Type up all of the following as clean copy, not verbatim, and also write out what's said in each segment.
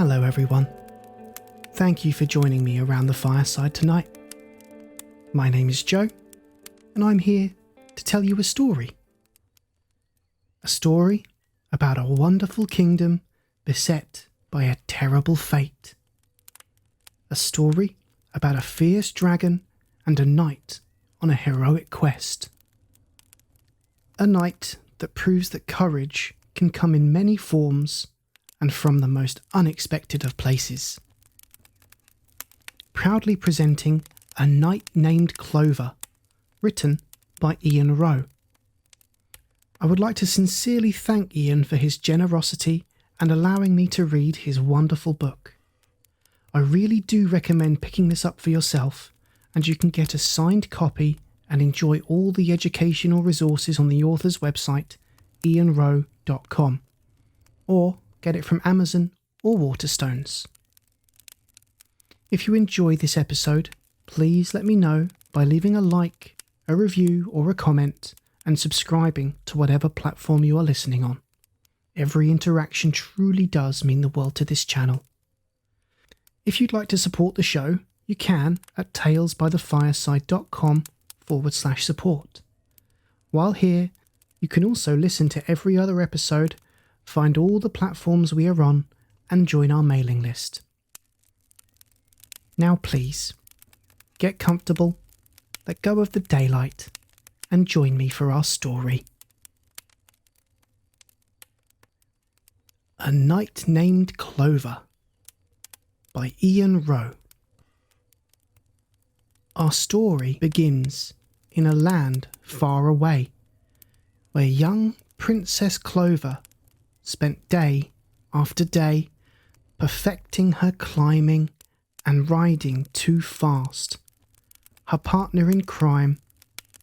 Hello everyone. Thank you for joining me around the fireside tonight. My name is Joe, and I'm here to tell you a story. A story about a wonderful kingdom beset by a terrible fate. A story about a fierce dragon and a knight on a heroic quest. A knight that proves that courage can come in many forms and from the most unexpected of places. Proudly presenting A Knight Named Clover, written by Ian Rowe. I would like to sincerely thank Ian for his generosity and allowing me to read his wonderful book. I really do recommend picking this up for yourself, and you can get a signed copy and enjoy all the educational resources on the author's website, ianrowe.com, or get it from Amazon or Waterstones. If you enjoy this episode, please let me know by leaving a like, a review or a comment, and subscribing to whatever platform you are listening on. Every interaction truly does mean the world to this channel. If you'd like to support the show, you can at talesbythefireside.com/support. While here, you can also listen to every other episode, find all the platforms we are on, and join our mailing list. Now please, get comfortable, let go of the daylight, and join me for our story. A Knight Named Clover by Ian Rowe. Our story begins in a land far away, where young Princess Clover spent day after day perfecting her climbing and riding too fast. Her partner in crime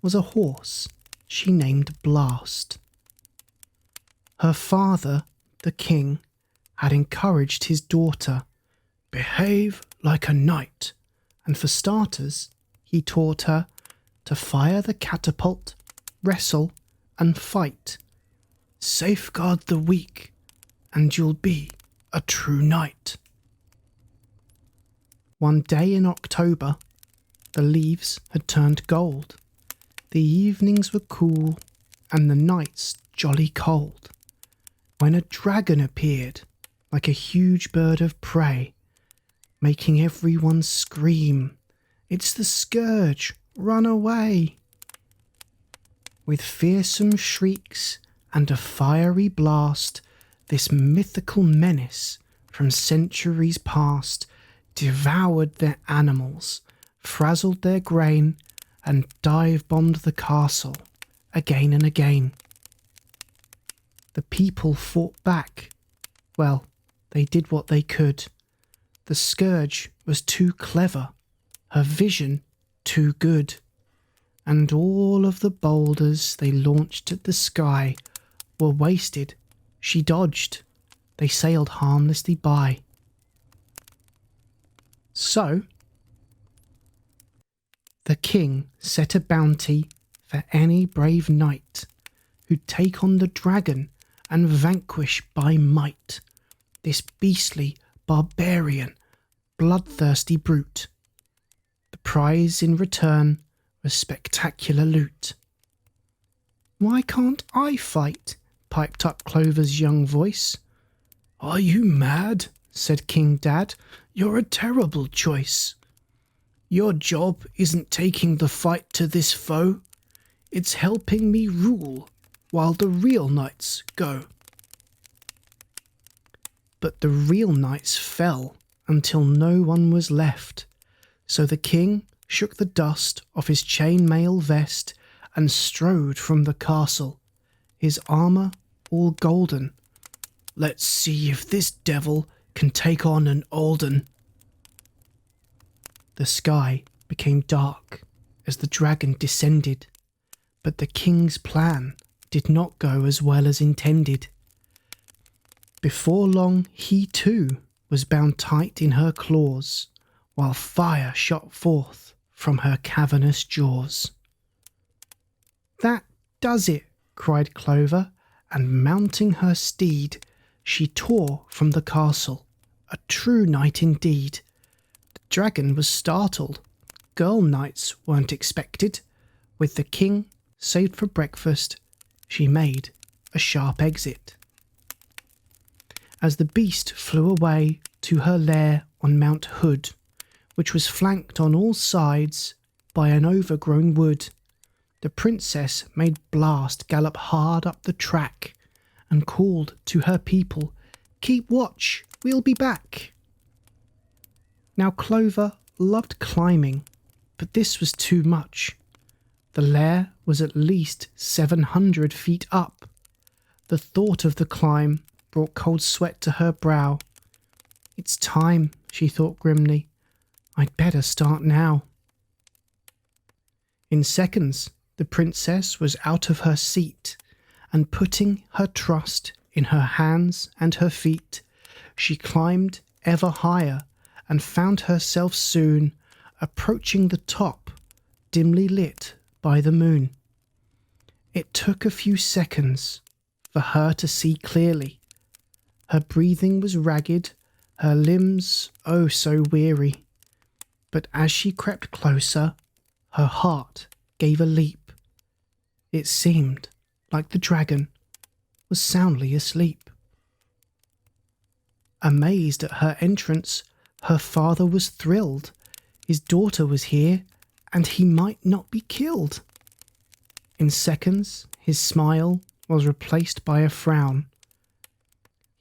was a horse she named Blast. Her father, the king, had encouraged his daughter, behave like a knight, and for starters, he taught her to fire the catapult, wrestle, and fight. Safeguard the weak, and you'll be a true knight. One day in October, the leaves had turned gold. The evenings were cool, and the nights jolly cold, when a dragon appeared like a huge bird of prey, making everyone scream, "It's the Scourge, run away!" With fearsome shrieks and a fiery blast, this mythical menace from centuries past devoured their animals, frazzled their grain, and dive-bombed the castle again and again. The people fought back. Well, they did what they could. The Scourge was too clever, her vision too good, and all of the boulders they launched at the sky were wasted. She dodged. They sailed harmlessly by. So, the king set a bounty for any brave knight who'd take on the dragon and vanquish by might this beastly, barbarian, bloodthirsty brute. The prize in return was spectacular loot. "Why can't I fight?" piped up Clover's young voice. "Are you mad?" said King Dad. "You're a terrible choice. Your job isn't taking the fight to this foe. It's helping me rule while the real knights go." But the real knights fell until no one was left. So the king shook the dust off his chainmail vest and strode from the castle, his armour all golden. "Let's see if this devil can take on an Alden." The sky became dark as the dragon descended, but the king's plan did not go as well as intended. Before long, he too was bound tight in her claws, while fire shot forth from her cavernous jaws. "That does it," cried Clover, and mounting her steed, she tore from the castle a true knight indeed. The dragon was startled. Girl knights weren't expected. With the king saved for breakfast, she made a sharp exit. As the beast flew away to her lair on Mount Hood, which was flanked on all sides by an overgrown wood, the princess made Blast gallop hard up the track and called to her people, "Keep watch, we'll be back." Now Clover loved climbing, but this was too much. The lair was at least 700 feet up. The thought of the climb brought cold sweat to her brow. "It's time," she thought grimly. "I'd better start now." In seconds, the princess was out of her seat, and putting her trust in her hands and her feet, she climbed ever higher and found herself soon approaching the top, dimly lit by the moon. It took a few seconds for her to see clearly. Her breathing was ragged, her limbs oh so weary. But as she crept closer, her heart gave a leap. It seemed like the dragon was soundly asleep. Amazed at her entrance, her father was thrilled. His daughter was here, and he might not be killed. In seconds, his smile was replaced by a frown.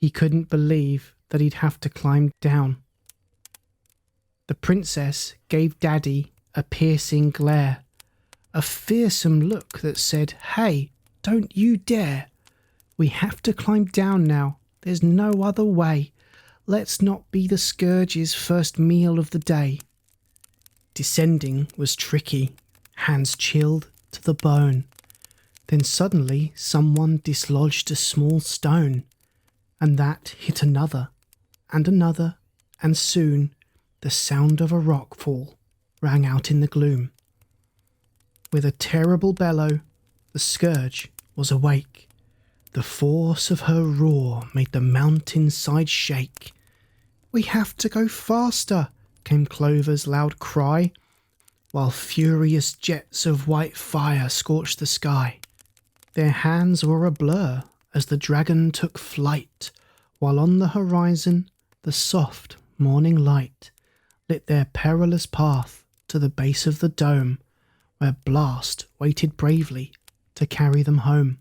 He couldn't believe that he'd have to climb down. The princess gave Daddy a piercing glare, a fearsome look that said, "Hey, don't you dare. We have to climb down now. There's no other way. Let's not be the Scourge's first meal of the day." Descending was tricky, hands chilled to the bone. Then suddenly someone dislodged a small stone, and that hit another, and soon the sound of a rock fall rang out in the gloom. With a terrible bellow, the Scourge was awake. The force of her roar made the mountainside shake. "We have to go faster," came Clover's loud cry, while furious jets of white fire scorched the sky. Their hands were a blur as the dragon took flight, while on the horizon the soft morning light lit their perilous path to the base of the dome, where Blast waited bravely to carry them home.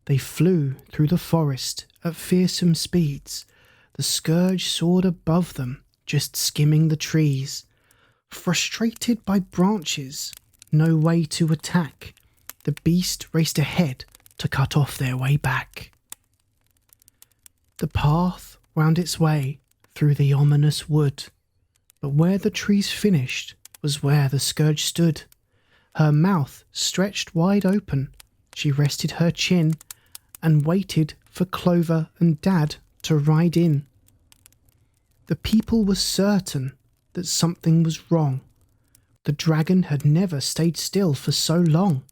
They flew through the forest at fearsome speeds. The Scourge soared above them, just skimming the trees. Frustrated by branches, no way to attack, the beast raced ahead to cut off their way back. The path wound its way through the ominous wood, but where the trees finished was where the Scourge stood. Her mouth stretched wide open, she rested her chin and waited for Clover and Dad to ride in. The people were certain that something was wrong. The dragon had never stayed still for so long.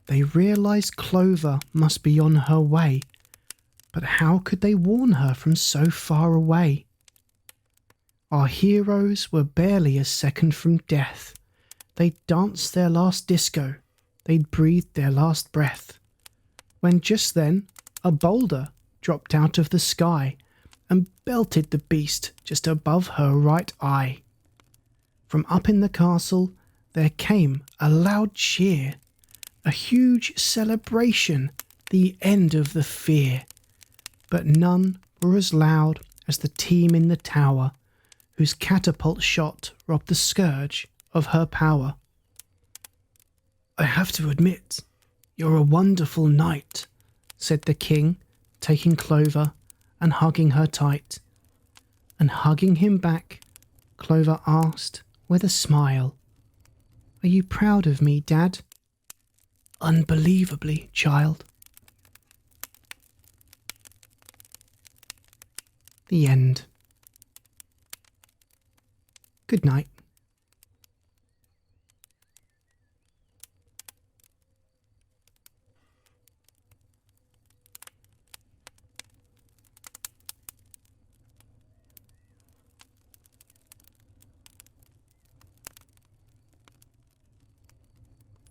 They realized Clover must be on her way, but how could they warn her from so far away? Our heroes were barely a second from death. They'd danced their last disco, they'd breathed their last breath, when just then a boulder dropped out of the sky and belted the beast just above her right eye. From up in the castle there came a loud cheer, a huge celebration, the end of the fear. But none were as loud as the team in the tower, whose catapult shot robbed the Scourge of her power. "I have to admit, you're a wonderful knight," said the king, taking Clover and hugging her tight. And hugging him back, Clover asked with a smile, "Are you proud of me, Dad?" "Unbelievably, child." The end. Good night.